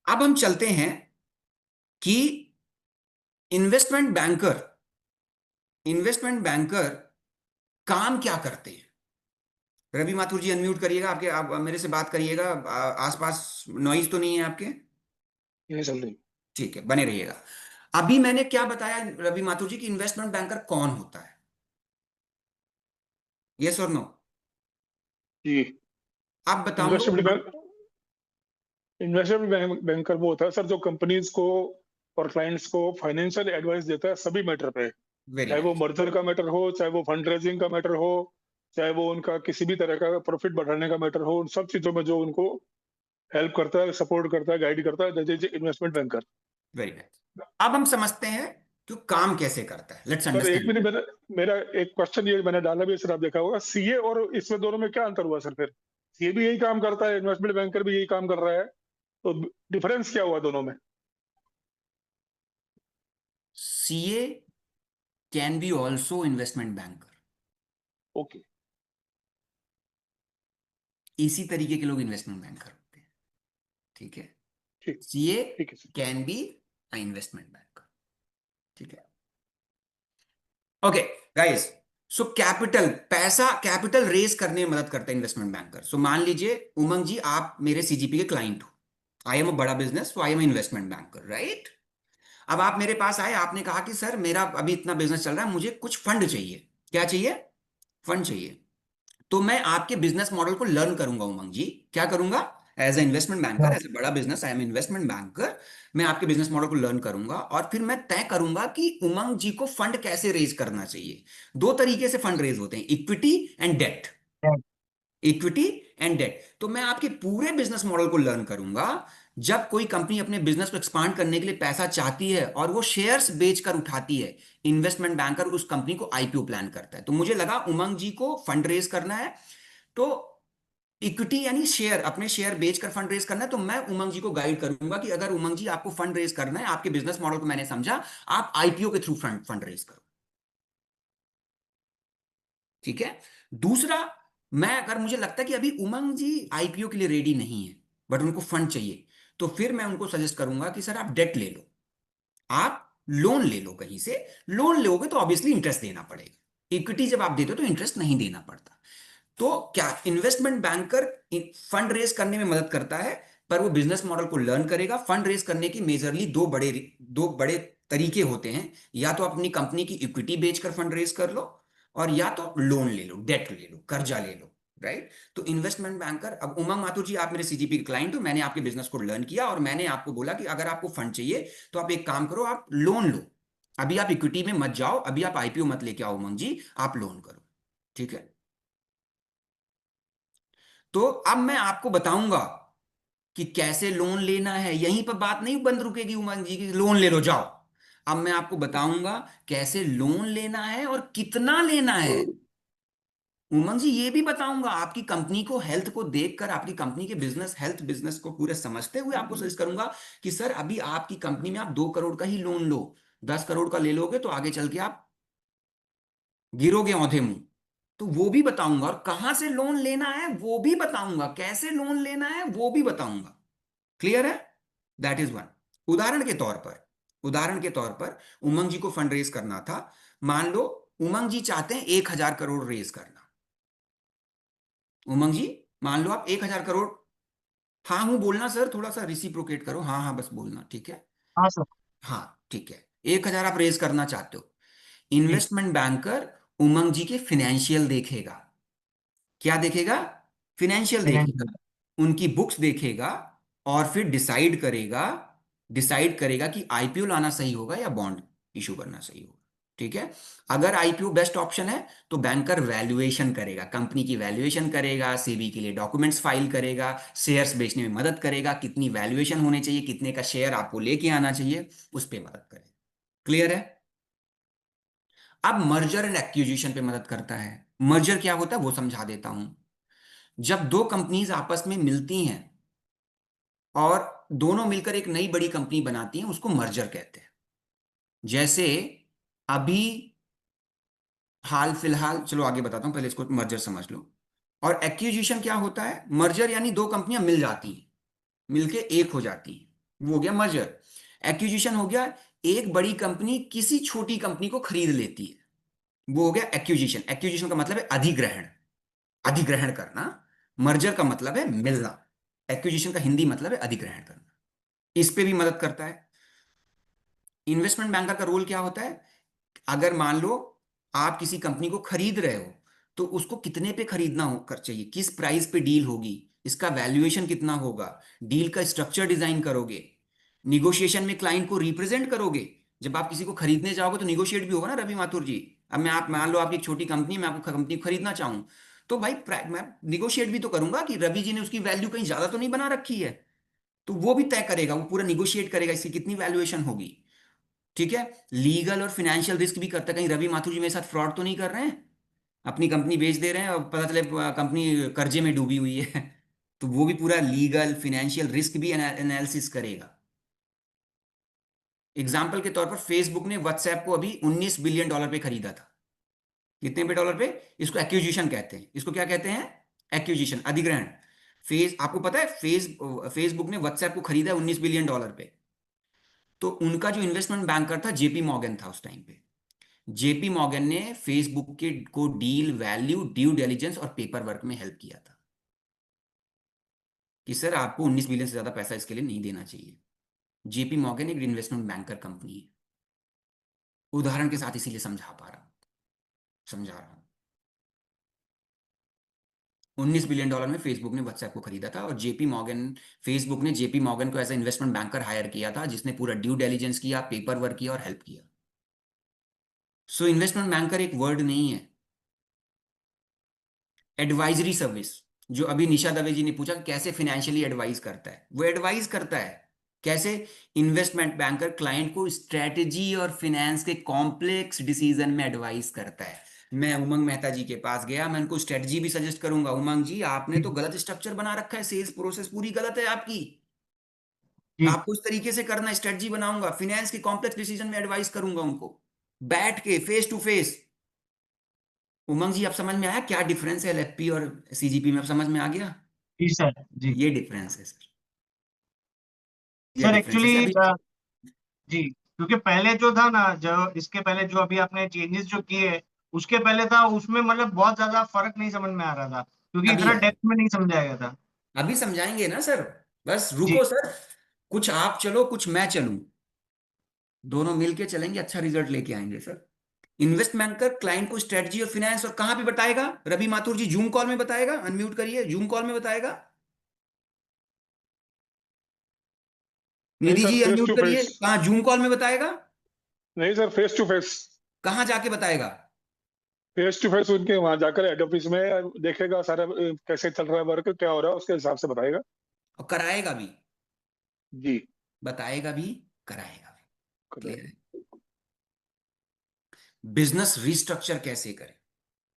अब हम चलते हैं कि इन्वेस्टमेंट बैंकर इन्वेस्टमेंट बैंकर काम क्या करते हैं। रवि माथुर जी अनम्यूट करिएगा, आपके आप मेरे से बात करिएगा। आसपास नॉइज तो नहीं है आपके? ये चल रही। ठीक है, बने रहिएगा। अभी मैंने क्या बताया रवि माथुर जी कि इन्वेस्टमेंट बैंकर कौन होता है? यस और नो? जी। आप बताऊंगा इन्वेस्टमेंट उमंग। बैंक बैंकर वो होता है सर, जो कंपनीज को और क्लाइंट्स को फाइनेंशियल एडवाइस देता है सभी मैटर पे। वेरी चाहे वो नाइस। मर्जर का मैटर हो, चाहे वो फंड रेजिंग का मैटर हो, चाहे वो उनका किसी भी तरह का प्रॉफिट बढ़ाने का मैटर हो, उन सब चीजों में जो उनको हेल्प करता है, सपोर्ट करता है, गाइड करता है, that is investment banker. Very nice. अब हम समझते हैं कि वो काम कैसे करता है। लेट्स सर एक अंडरस्टैंड। मिनट, मेरा एक क्वेश्चन ये मैंने डाला भी, सर आप देखा होगा सीए और इसमें दोनों में क्या अंतर हुआ सर? फिर सीए भी यही काम करता है, इन्वेस्टमेंट बैंकर भी यही काम कर रहा है, तो डिफरेंस क्या हुआ दोनों में? CA can be also investment banker. Okay. इसी तरीके के लोग इन्वेस्टमेंट बैंकर होते हैं। ठीक है। ठीक। सीए ठीक है sir. Can be a investment banker. ठीक है। Okay guys. सो कैपिटल, पैसा कैपिटल रेज करने में मदद करता है इन्वेस्टमेंट बैंकर। सो मान लीजिए उमंग जी, आप मेरे सीजीपी के क्लाइंट हो। आई एम अ बड़ा business, so I am investment banker, right? अब आप मेरे पास आए, आपने कहा कि सर मेरा अभी इतना बिजनेस चल रहा है, मुझे कुछ फंड चाहिए। क्या चाहिए? फंड चाहिए। तो मैं आपके बिजनेस मॉडल को लर्न करूंगा उमंग जी। क्या करूंगा? एज ए इन्वेस्टमेंट बैंकर, हाँ। एज ए बड़ा business, I am investment banker. मैं आपके बिजनेस मॉडल को लर्न करूंगा और फिर मैं तय करूंगा कि उमंग जी को फंड कैसे रेज करना चाहिए। दो तरीके से फंड रेज होते हैं, equity and debt. Equity and debt. तो मैं आपके पूरे बिजनेस मॉडल को लर्न करूंगा। जब कोई कंपनी अपने बिजनेस को एक्सपांड करने के लिए पैसा चाहती है और वो शेयर्स बेचकर उठाती है, इन्वेस्टमेंट बैंकर उस कंपनी को आईपीओ प्लान करता है। तो मुझे लगा उमंग जी को फंड रेज करना है, तो इक्विटी यानी शेयर, अपने शेयर बेचकर फंड रेज करना है। तो मैं उमंग जी को गाइड करूंगा कि अगर उमंग जी आपको फंड रेज करना है, आपके बिजनेस मॉडल को मैंने समझा, आप आईपीओ के थ्रू फंड फंड रेज करो। ठीक है। दूसरा, मैं अगर मुझे लगता है कि अभी उमंग जी आईपीओ के लिए रेडी नहीं है बट उनको फंड चाहिए, तो फिर मैं उनको सजेस्ट करूंगा कि सर आप डेट ले लो, आप लोन ले लो कहीं से। लोन लोगे तो ऑब्वियसली इंटरेस्ट देना पड़ेगा। इक्विटी जब आप देते हो तो इंटरेस्ट नहीं देना पड़ता। तो क्या इन्वेस्टमेंट बैंकर फंड रेज करने में मदद करता है, पर वो बिजनेस मॉडल को लर्न करेगा। फंड रेज करने की मेजरली दो बड़े तरीके होते हैं। या तो अपनी कंपनी की इक्विटी बेचकर फंड रेज कर लो, और या तो लोन ले लो, डेट ले लो, कर्जा ले लो। राइट? तो इन्वेस्टमेंट बैंकर, अब उमंग माथुर जी आप मेरे सीजीपी के क्लाइंट हो, मैंने आपके बिजनेस को लर्न किया और मैंने आपको बोला कि अगर आपको फंड चाहिए तो आप एक काम करो, आप लोन लो। अभी आप इक्विटी में मत जाओ, अभी आप आईपीओ मत लेके आओ उमंग जी, आप लोन करो। ठीक है। तो अब मैं आपको बताऊंगा कि कैसे लोन लेना है। यहीं पर बात नहीं बंद रुकेगी उमंग जी की लोन ले लो जाओ। अब मैं आपको बताऊंगा कैसे लोन लेना है और कितना लेना है। उमंग जी ये भी बताऊंगा, आपकी कंपनी को हेल्थ को देखकर, आपकी कंपनी के बिजनेस हेल्थ बिजनेस को पूरे समझते हुए आपको सजेस्ट करूंगा कि सर अभी आपकी कंपनी में आप 2 करोड़ का ही लोन लो। 10 करोड़ का ले लोगे तो आगे चल के आप गिरोगे औंधे मुंह। तो वो भी बताऊंगा, और कहां से लोन लेना है वो भी बताऊंगा, कैसे लोन लेना है वो भी बताऊंगा। क्लियर है? That is one. उदाहरण के तौर पर उदाहरण के तौर पर उमंग जी को फंड रेज करना था। मान लो उमंग जी चाहते हैं 1,000 करोड़ रेज करना। उमंग जी, मान लो आप 1,000 करोड़। हाँ हूं बोलना सर, थोड़ा सा रिसिप्रोकेट करो, हाँ हाँ बस बोलना, ठीक है। हाँ सर। हाँ ठीक है। 1,000 आप रेज करना चाहते हो। जी। इन्वेस्टमेंट बैंकर उमंग जी के फिनेंशियल देखेगा। क्या देखेगा? फिनेंशियल देखेगा, फाइनेंशियल। उनकी बुक्स देखेगा, और फिर डिसाइड करेगा कि आईपीओ लाना सही होगा या बॉन्ड इशू करना सही होगा। ठीक है। अगर आईपीओ बेस्ट ऑप्शन है तो बैंकर वैल्यूएशन करेगा, कंपनी की वैल्यूएशन करेगा, सेबी के लिए डॉक्यूमेंट्स फाइल करेगा, शेयर्स बेचने में मदद करेगा, कितनी वैल्यूएशन होनी चाहिए, कितने का शेयर आपको लेके आना चाहिए, उस पर मदद करेगा। क्लियर है? अब मर्जर एंड एक्विजिशन पे मदद करता है। मर्जर क्या होता है वो समझा देता हूं। जब दो कंपनीज आपस में मिलती हैं और दोनों मिलकर एक नई बड़ी कंपनी बनाती हैं, उसको मर्जर कहते हैं। जैसे अभी हाल फिलहाल, चलो आगे बताता हूं, पहले इसको मर्जर समझ लो। और एक्विजिशन क्या होता है? मर्जर यानी दो कंपनियां मिल जाती हैं, मिलके एक हो जाती हैं। वो हो गया मर्जर। एक्विजिशन हो गया, एक बड़ी कंपनी किसी छोटी कंपनी को खरीद लेती है, वो हो गया एक्विजिशन। एक्विजिशन का मतलब है अधिग्रहण, अधिग्रहण करना। मर्जर का मतलब है मिलना। एक्विजिशन का हिंदी मतलब है अधिग्रहण करना। इस पे भी मदद करता है। इन्वेस्टमेंट बैंकर का रोल क्या होता है? अगर मान लो आप किसी कंपनी को खरीद रहे हो, तो उसको कितने पे खरीदना हो कर चाहिए, किस प्राइस पे डील होगी, इसका वैल्यूएशन कितना होगा, डील का स्ट्रक्चर डिजाइन करोगे, निगोशिएशन में क्लाइंट को रिप्रेजेंट करोगे। जब आप किसी को खरीदने जाओगे तो निगोशिएट भी होगा ना रवि माथुर जी। अब मैं, आप मान लो आपकी एक छोटी कंपनी, मैं आपको कंपनी को खरीदना चाहूं, तो भाई मैं निगोशिएट भी तो करूंगा कि रवि जी ने उसकी वैल्यू कहीं ज्यादा तो नहीं बना रखी है। तो वो भी तय करेगा, वो पूरा निगोशिएट करेगा इसकी कितनी वैल्यूएशन होगी। ठीक है। लीगल और फाइनेंशियल रिस्क भी करता है, कहीं रवि माथुर जी मेरे साथ फ्रॉड तो नहीं कर रहे हैं, अपनी कंपनी बेच दे रहे हैं और पता चले कंपनी कर्जे में डूबी हुई है। तो वो भी पूरा लीगल फाइनेंशियल रिस्क भी एनालिसिस करेगा। एग्जाम्पल के तौर पर फेसबुक ने व्हाट्सएप को अभी 19 बिलियन डॉलर पे खरीदा था। कितने पे डॉलर पे? इसको एक्विजिशन कहते हैं। इसको क्या कहते हैं? एक्विजिशन, अधिग्रहण। आपको पता है फेसबुक ने व्हाट्सएप को खरीदा है 19 बिलियन डॉलर पे। तो उनका जो इन्वेस्टमेंट बैंकर था जेपी मॉर्गन था उस टाइम पे। जेपी मॉर्गन ने फेसबुक के को डील वैल्यू, ड्यू डिलिजेंस और पेपर वर्क में हेल्प किया था कि सर आपको 19 बिलियन से ज्यादा पैसा इसके लिए नहीं देना चाहिए। जेपी मॉर्गन एक इन्वेस्टमेंट बैंकर कंपनी है। उदाहरण के साथ इसीलिए समझा रहा हूं। 19 बिलियन डॉलर में फेसबुक ने व्हाट्सएप को खरीदा था, और जेपी मॉर्गन, फेसबुक ने जेपी मॉर्गन को as a investment banker hire किया था, जिसने पूरा ड्यू डिलिजेंस किया, पेपर वर्क किया और हेल्प किया। सो इन्वेस्टमेंट बैंकर एक वर्ड नहीं है। एडवाइजरी सर्विस, जो अभी निशा दवे जी ने पूछा कि कैसे फाइनेंशियली एडवाइस करता है, वो एडवाइस करता है। कैसे? इन्वेस्टमेंट बैंकर क्लाइंट को स्ट्रेटेजी और फाइनेंस के कॉम्प्लेक्स डिसीजन में एडवाइस करता है। मैं उमंग मेहता जी के पास गया, मैं उनको स्ट्रेटजी भी सजेस्ट करूंगा, उमंग जी आपने तो गलत स्ट्रक्चर बना रखा है, सेल्स प्रोसेस पूरी गलत है आपकी, जी आपको इस तरीके से करना, स्ट्रेटजी बनाऊंगा, फाइनेंस के कॉम्प्लेक्स डिसीजन में एडवाइस करूंगा उनको, बैठ के फेस टू फेस। उमंग जी आप समझ में आया क्या डिफरेंस है एलएफपी और सीजीपी में? अब समझ में आ गया? जी सर। जी ये डिफरेंस है सर, ये सर डिफरेंस है एक्चुअली सर अभी। जी, क्योंकि पहले जो था ना, जो इसके पहले जो अभी आपने चेंजेस जो किए, उसके पहले था उसमें मतलब बहुत ज्यादा फर्क नहीं समझ में आ रहा था, क्योंकि अभी इतना आए, डेप्थ में नहीं समझाया गया था। अभी समझाएंगे ना सर, बस जी रुको सर। कुछ आप चलो, कुछ मैं चलूं, दोनों मिलके चलेंगे, अच्छा रिजल्ट लेके आएंगे सर। इन्वेस्टमेंट कर क्लाइंट को स्ट्रेटजी और फाइनेंस, और कहां पे बताएगा रवि माथुर जी? जूम कॉल में बताएगा, अनम्यूट करिए, जूम कॉल में बताएगा। नहीं निधि सर, जी फेस अनम्यूट टू करिए, फेस। कहां जूम कॉल में बताएगा? नहीं सर, फेस टू फेस। कहां जाके बताएगा? फेस टू फेस उनके वहां जाकर हेड ऑफिस में देखेगा सारा, कैसे चल रहा है वर्क, क्या हो रहा है, उसके हिसाब से बताएगा। और कराएगा भी, जी। बताएगा भी, कराएगा भी। Clear correct। है? बिजनेस रिस्ट्रक्चर कैसे करें,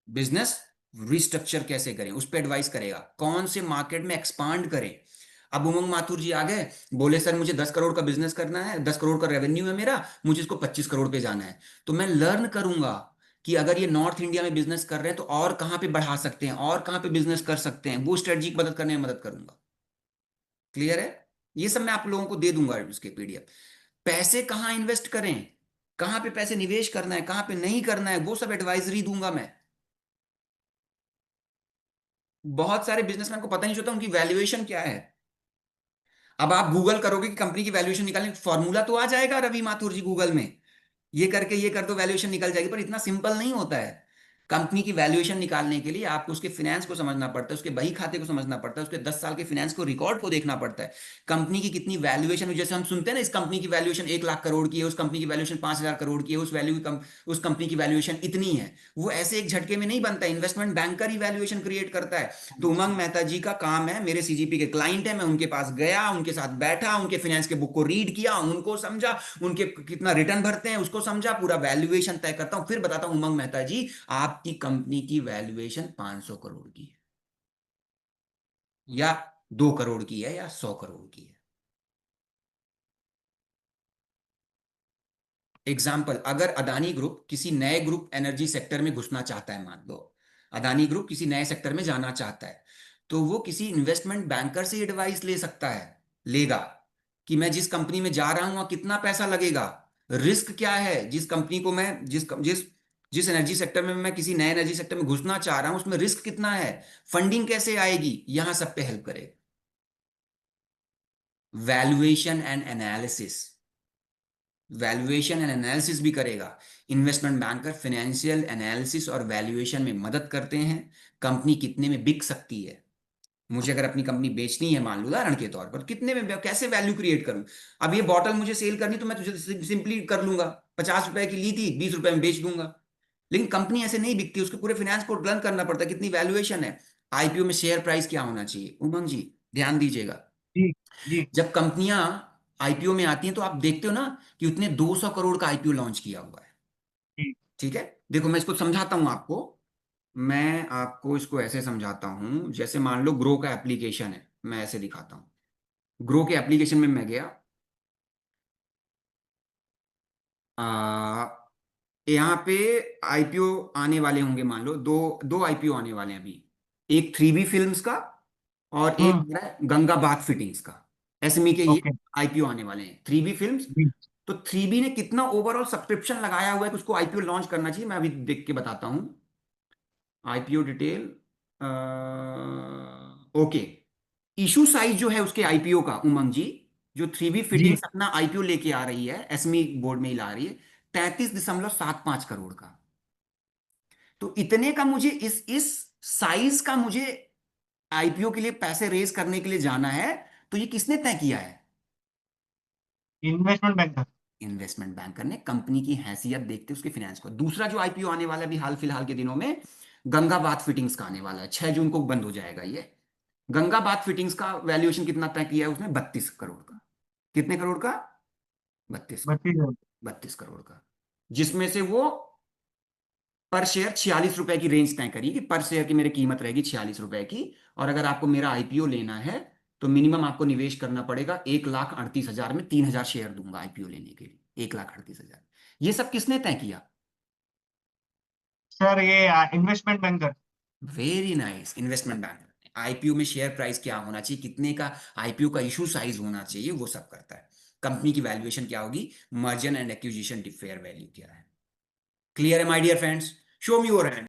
बिजनेस रिस्ट्रक्चर कैसे करें, उस पर एडवाइस करेगा। कौन से मार्केट में एक्सपांड करें। अब उमंग माथुर जी आ गए, बोले सर मुझे 10 करोड़ का बिजनेस करना है, 10 करोड़ का रेवेन्यू है मेरा, मुझे इसको 25 करोड़ पे जाना है। तो मैं लर्न करूंगा कि अगर ये नॉर्थ इंडिया में बिजनेस कर रहे हैं तो और कहां पे बढ़ा सकते हैं, और कहां पे बिजनेस कर सकते हैं, वो स्ट्रेटजी की मदद करने में मदद करूंगा। क्लियर है? ये सब मैं आप लोगों को दे दूंगा उसके पीडीएफ। पैसे कहाँ इन्वेस्ट करें, कहां पे पैसे निवेश करना है, कहां पे नहीं करना है, वो सब एडवाइजरी दूंगा मैं। बहुत सारे बिजनेसमैन को पता नहीं चलता उनकी वैल्यूएशन क्या है। अब आप गूगल करोगे कि कंपनी की वैल्यूएशन निकालने, फॉर्मूला तो आ जाएगा रवि माथुर जी गूगल में, ये करके ये कर दो वैल्यूएशन निकल जाएगी, पर इतना सिंपल नहीं होता है। कंपनी की वैल्यूएशन निकालने के लिए आपको उसके फाइनेंस को समझना पड़ता है, उसके बही खाते को समझना पड़ता है, उसके 10 साल के फाइनेंस को, रिकॉर्ड को देखना पड़ता है। कंपनी की कितनी वैल्यूएशन, जैसे हम सुनते हैं ना, इस कंपनी की वैल्यूएशन 1 लाख करोड़ की है, उस कंपनी की वैल्यूएशन 5,000 करोड़ की है, उस कंपनी की वैल्यूएशन इतनी है। वो ऐसे एक झटके में नहीं बनता, इन्वेस्टमेंट बैंकर ही वैल्यूएशन क्रिएट करता है। तो उमंग मेहता जी का काम है, मेरे सीजीपी के क्लाइंट है, मैं उनके पास गया, उनके साथ बैठा, उनके फाइनेंस के बुक को रीड किया, उनको समझा, उनके कितना रिटर्न भरते हैं उसको समझा, पूरा वैल्यूएशन तय करता हूं, फिर बताता हूं उमंग मेहता जी आपकी कंपनी की वैल्यूएशन 500 करोड़ की है, या 2 करोड़ की है, या 100 करोड़ की है। एग्जाम्पल, अगर अदानी ग्रुप किसी नए ग्रुप एनर्जी सेक्टर में घुसना चाहता है, मान लो अदानी ग्रुप किसी नए सेक्टर में जाना चाहता है, तो वो किसी इन्वेस्टमेंट बैंकर से एडवाइस ले सकता है, लेगा। कि मैं जिस कंपनी में जा रहा हूं वहां कितना पैसा लगेगा, रिस्क क्या है, जिस कंपनी को मैं जिस जिस जिस एनर्जी सेक्टर में मैं किसी नए एनर्जी सेक्टर में घुसना चाह रहा हूं उसमें रिस्क कितना है, फंडिंग कैसे आएगी, यहां सब पे हेल्प करेगा। Valuation and analysis, valuation and analysis भी करेगा। इन्वेस्टमेंट बैंकर फाइनेंशियल एनालिसिस और वैल्यूएशन में मदद करते हैं, कंपनी कितने में बिक सकती है। मुझे अगर अपनी कंपनी बेचनी है, मान लो उदाहरण के तौर पर, कितने में कैसे वैल्यू क्रिएट करूं। अब ये बॉटल मुझे सेल करनी तो मैं तुझे सिंपली कर लूंगा, 50 रुपए की ली थी 20 रुपए में बेच दूंगा। लेकिन कंपनी ऐसे नहीं बिकती, उसके पूरे फाइनेंस को रन करना पड़ता है, कितनी वैल्यूएशन है, आईपीओ में शेयर प्राइस क्या होना चाहिए। उमंग जी ध्यान दीजिएगा, जी जी जब कंपनियां आईपीओ में आती हैं तो आप देखते हो ना कि उतने 200 करोड़ का आईपीओ लॉन्च किया हुआ है। जी ठीक है, देखो मैं इसको समझाता हूं आपको, मैं आपको इसको ऐसे समझाता हूं, जैसे मान लो ग्रो का एप्लीकेशन है, मैं ऐसे दिखाता हूं। ग्रो के एप्लीकेशन में मैं गया, आ, यहाँ पे आईपीओ आने वाले होंगे, मान लो दो दो आईपीओ आने वाले हैं अभी, एक 3B फिल्म्स का और एक हम्म आ रहा है गंगा बाथ फिटिंग्स का। एसएमई के ये ओके आईपीओ आने वाले हैं, 3B फिल्म्स। जी तो 3B ने कितना ओवरऑल सब्सक्रिप्शन लगाया हुआ है कि उसको आईपीओ लॉन्च करना चाहिए, मैं अभी देख के बताता हूँ। IPO detail, okay, issue size जो है उसके आईपीओ का, उमंग जी, जो 3B जी फिटिंग्स अपना आईपीओ लेके आ रही है, एसएमई बोर्ड में ही ला रही है, 33.75 करोड़ का। तो इतने का मुझे इस साइज का मुझे आईपीओ के लिए पैसे रेज करने के लिए जाना है, तो ये किसने तय किया है। इन्वेस्टमेंट बैंकर इन्वेस्टमेंट बैंकर ने, कंपनी की हैसियत देखते उसके फाइनेंस को। दूसरा जो आईपीओ आने वाला है अभी हाल फिलहाल के दिनों में, गंगा बाथ फिटिंग्स का आने वाला है, 6 जून को बंद हो जाएगा ये। गंगा बाथ फिटिंग्स का वैल्यूएशन कितना तय किया है उसने, 32 करोड़ का। कितने करोड़ का, 32 करोड़। 32 32 करोड़ का, जिसमें से वो पर शेयर 46 रुपए की रेंज तय करी कि पर शेयर की मेरी कीमत रहेगी 46 रुपए की, और अगर आपको मेरा आईपीओ लेना है तो मिनिमम आपको निवेश करना पड़ेगा 1,38,000 में 3,000 शेयर दूंगा आईपीओ लेने के लिए, 1,38,000। ये सब किसने तय किया। सर, ये investment banker very nice, investment bank. IPO में शेयर प्राइस क्या होना चाहिए, कितने का आईपीओ का इशू साइज होना चाहिए, वो सब करता है। कंपनी की वैल्यूएशन क्या होगी, merger and acquisition fair value क्या है। क्लियर है my dear friends, show me your hand.